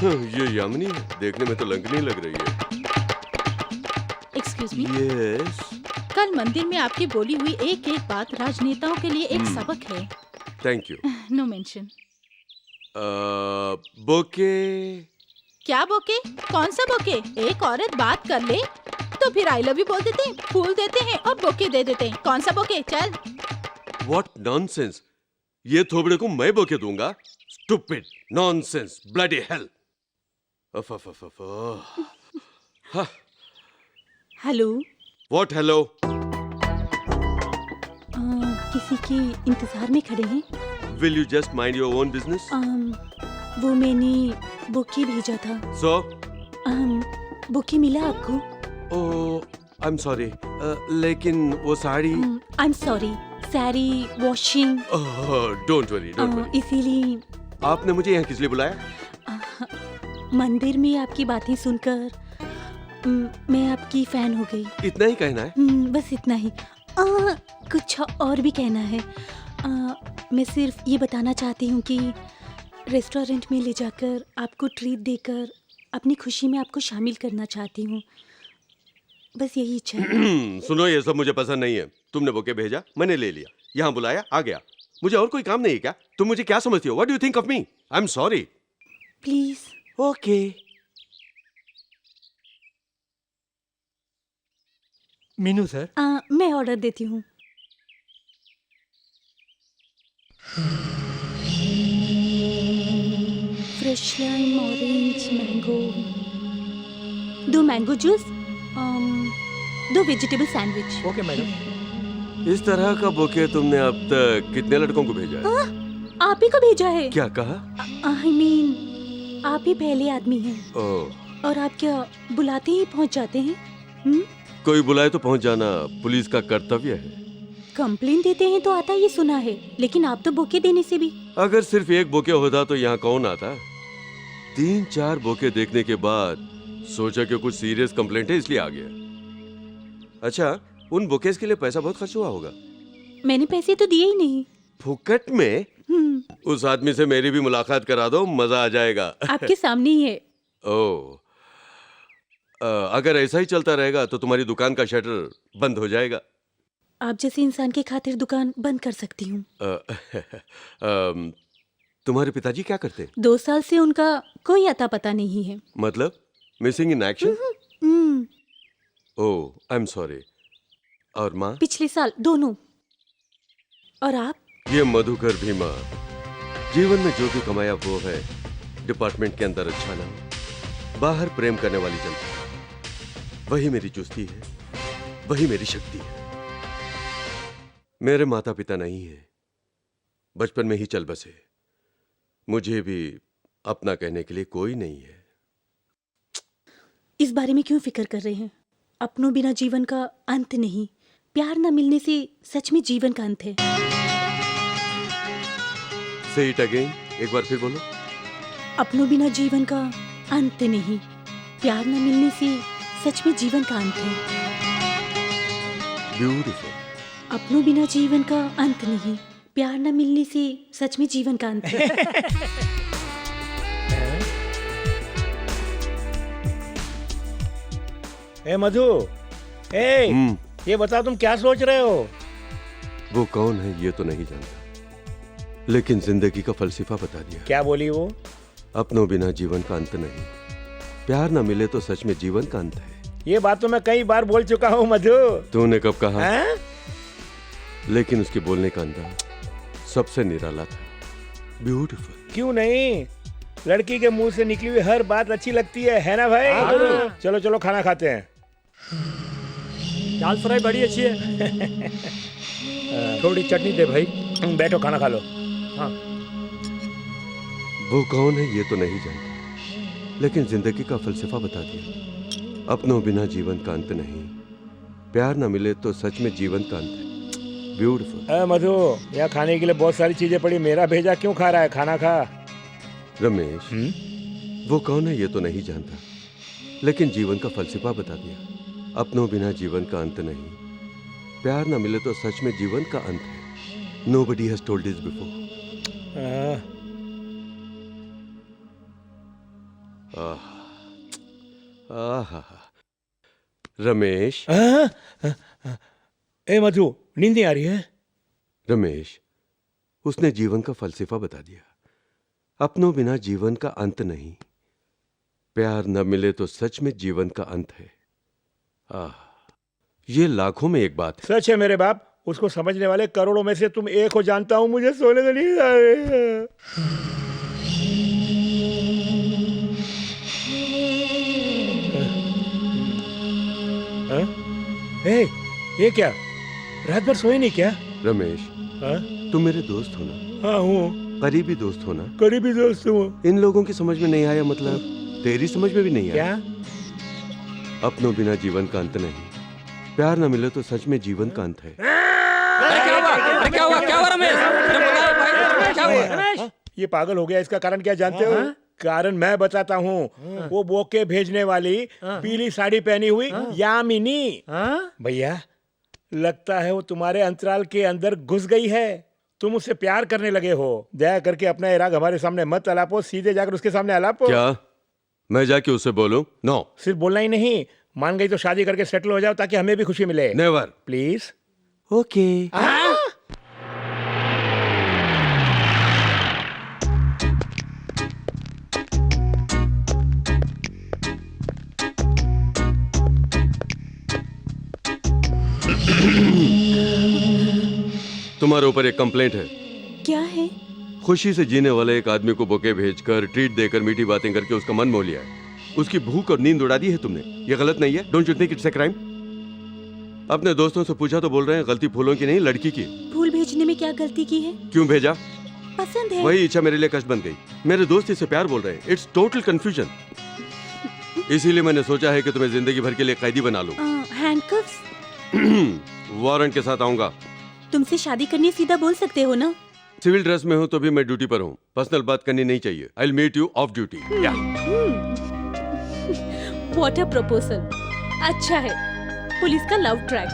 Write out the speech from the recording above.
ये यामिनी है, देखने में तो लंगनी लग रही है। Excuse me. यस। कल मंदिर में आपकी बोली हुई एक एक बात राजनेताओं के लिए एक सबक है। Thank you. No mention. Bouquet. क्या बोके? कौन सा बोके? एक औरत बात कर ले तो फिर आई लव यू बोल देते हैं, फूल देते हैं और बोके दे देते हैं। कौन सा बोके? चल। What nonsense. ये थोबड़े को मैं बोके दूंगा? Stupid, nonsense, bloody hell. Hello. What hello? किसी के इंतजार में खड़े हैं। Will you just mind your own business? वो मैंने बोके भेजा था। सो? बोके मिला आपको? आई एम सॉरी, लेकिन वो sari. I am sorry, sari washing. Don't worry, don't worry. इसीलिए आपने मुझे यहाँ किस लिए बुलाया? मंदिर में आपकी बातें सुनकर मैं आपकी फैन हो गई। इतना ही कहना है? बस इतना ही। कुछ और भी कहना है। मैं सिर्फ ये बताना चाहती हूँ कि रेस्टोरेंट में ले जाकर आपको ट्रीट देकर अपनी खुशी में आपको शामिल करना चाहती हूँ। बस यही इच्छा है। सुनो, ये सब मुझे पसंद नहीं है। तुमने बोके भेजा, मैंने ले लिया, यहाँ बुलाया, आ गया। मुझे और कोई काम नहीं है क्या? तुम मुझे क्या समझती हो? What do you think of me? I am sorry. Please. Okay. Meenu sir. मैं ऑर्डर देती हूँ। Fresh lime, orange, mango. 2 mango juice, 2 vegetable sandwich. Okay madam. इस तरह का बोके तुमने अब तक कितने लड़कों को भेजा है? आप ही को भेजा है। क्या कहा? आई मीन आप ही पहले आदमी हैं। ओह। और आप क्या बुलाते ही पहुंच जाते हैं? कोई बुलाए तो पहुंच जाना पुलिस का कर्तव्य है। कंप्लेन देते हैं तो आता ये सुना है, लेकिन आप तो बोके देने से भी। अगर सिर्फ एक बोके होता तो यहाँ कौन आता? 3-4 बोके देखने के बाद सोचा कि कुछ सीरियस कंप्लेंट है, इसलिए आ गया। अच्छा, उन बोकेस के लिए पैसा बहुत खर्च हुआ होगा। मैंने पैसे तो दिए ही नहीं। फुकट में? उस आदमी से मेरी भी मुलाकात करा दो, मजा आ जाएगा। आपके सामने ही है। ओह, अगर ऐसा ही चलता रहेगा तो तुम्हारी दुकान का शटर बंद हो जाएगा। आप जैसे इंसान की खातिर दुकान बंद कर सकती हूँ। तुम्हारे पिताजी क्या करते? 2 साल से उनका कोई अता पता नहीं है। मतलब missing in action? Oh, I am sorry. और माँ? पिछले साल दोनों। और आप? ये मधुकर भी माँ। जीवन में जो भी कमाया वो है। डिपार्टमेंट के अंदर अच्छा नाम, बाहर प्रेम करने वाली जनता, वही मेरी चुस्ती है, वही मेरी शक्ति है। मेरे माता पिता नहीं है, बचपन में ही चल बसे। मुझे भी अपना कहने के लिए कोई नहीं है। इस बारे में क्यों फिक्र कर रहे हैं? अपनों बिना जीवन का अंत नहीं, प्यार न मिलने से सच में जीवन का अंत है। Say it again, एक बार फिर बोलो। अपनों बिना जीवन का अंत नहीं, प्यार न मिलने से सच में जीवन का अंत है। ब्यूटीफुल। अपनों बिना जीवन का अंत नहीं, प्यार न मिलने से सच में जीवन का अंत है। ए मधु, ये बताओ तुम क्या सोच रहे हो? वो कौन है ये तो नहीं जानता, लेकिन जिंदगी का फलसफा बता दिया। क्या बोली वो? अपनों बिना जीवन का अंत नहीं, प्यार न मिले तो सच में जीवन का अंत है। ये बात तो मैं कई बार बोल चुका हूँ मधु। तूने कब कहा? है? लेकिन उसके बोलने का अंदाज सबसे निराला था। ब्यूटीफुल। क्यों नहीं, लड़की के मुंह से निकली हुई हर बात अच्छी लगती है ना भाई? हाँ। चलो चलो खाना खाते हैं। दाल फ्राई बड़ी अच्छी है। थोड़ी चटनी दे भाई। बैठो खाना खा लो। हाँ। वो कौन है ये तो नहीं जानता, लेकिन जिंदगी का फलसफा बता दिया। अपनों बिना जीवन का अंत नहीं, प्यार न मिले तो सच में जीवन का अंत है। ब्यूटीफुल। मधु, यहाँ खाने के लिए बहुत सारी चीजें पड़ी, मेरा भेजा क्यों खा रहा है? खाना खा। रमेश, वो कौन है ये तो नहीं जानता, लेकिन जीवन का फलसफा बता दिया। अपनों बिना जीवन का अंत नहीं, प्यार न मिले तो सच में जीवन का अंत है। Nobody has told this before. आहा रमेश, ए मधु, नींद नहीं आ रही है? रमेश, उसने जीवन का फलसफा बता दिया। अपनों बिना जीवन का अंत नहीं, प्यार न मिले तो सच में जीवन का अंत है। ये लाखों में एक बात है। सच है मेरे बाप, उसको समझने वाले करोड़ों में से तुम एक हो जानता हूं। मुझे सोने को नहीं आ रही है। ए, ये क्या, रात भर सोए नहीं क्या? रमेश, हाँ? तुम मेरे दोस्त हो ना? हाँ हूँ, करीबी दोस्त हो ना? करीबी दोस्त हूँ। इन लोगों की समझ में नहीं आया मतलब तेरी समझ में भी नहीं आया? क्या? अपनों बिना जीवन का अंत नहीं, प्यार न मिले तो सच में जीवन का अंत है। क्या हुआ रमेश? क्या हुआ? ये पागल हो गया, इसका कारण क्या जानते हो? कारण मैं बताता हूँ। वो बोके भेजने वाली पीली साड़ी पहनी हुई यामिनी, भैया लगता है वो तुम्हारे अंतराल के अंदर घुस गई है। तुम उससे प्यार करने लगे हो। दया करके अपना इराक हमारे सामने मत अलापो, सीधे जाकर उसके सामने अलापो। क्या मैं जाके उससे बोलूं? नो। सिर्फ बोलना ही नहीं, मान गई तो शादी करके सेटल हो जाओ ताकि हमें भी खुशी मिले। नेवर। प्लीज। ओके। तुम्हारे ऊपर एक कंप्लेंट है। क्या है? खुशी से जीने वाले एक आदमी को बुके भेजकर, ट्रीट देकर, मीठी बातें करके उसका मन मोह लिया है। उसकी भूख और नींद उड़ा दी है तुमने। ये गलत नहीं है? Don't you think it's a crime? अपने दोस्तों से पूछा तो बोल रहे हैं गलती फूलों की नहीं लड़की की। फूल भेजने में क्या गलती की है? क्यों भेजा? पसंद है। वही इच्छा मेरे लिए कष्ट बन गई। मेरे दोस्त इससे प्यार बोल रहे हैं। It's total confusion. इसीलिए मैंने सोचा है कि तुम्हें जिंदगी भर के लिए कैदी बना लूं। हैंडकफ्स? वारंट के साथ आऊंगा। तुमसे शादी करनी सीधा बोल सकते हो ना? सिविल ड्रेस में हूं तो भी मैं ड्यूटी पर हूं। पर्सनल बात करनी नहीं चाहिए। I will meet you off duty. What a proposal. अच्छा है, पुलिस का लव ट्रैक।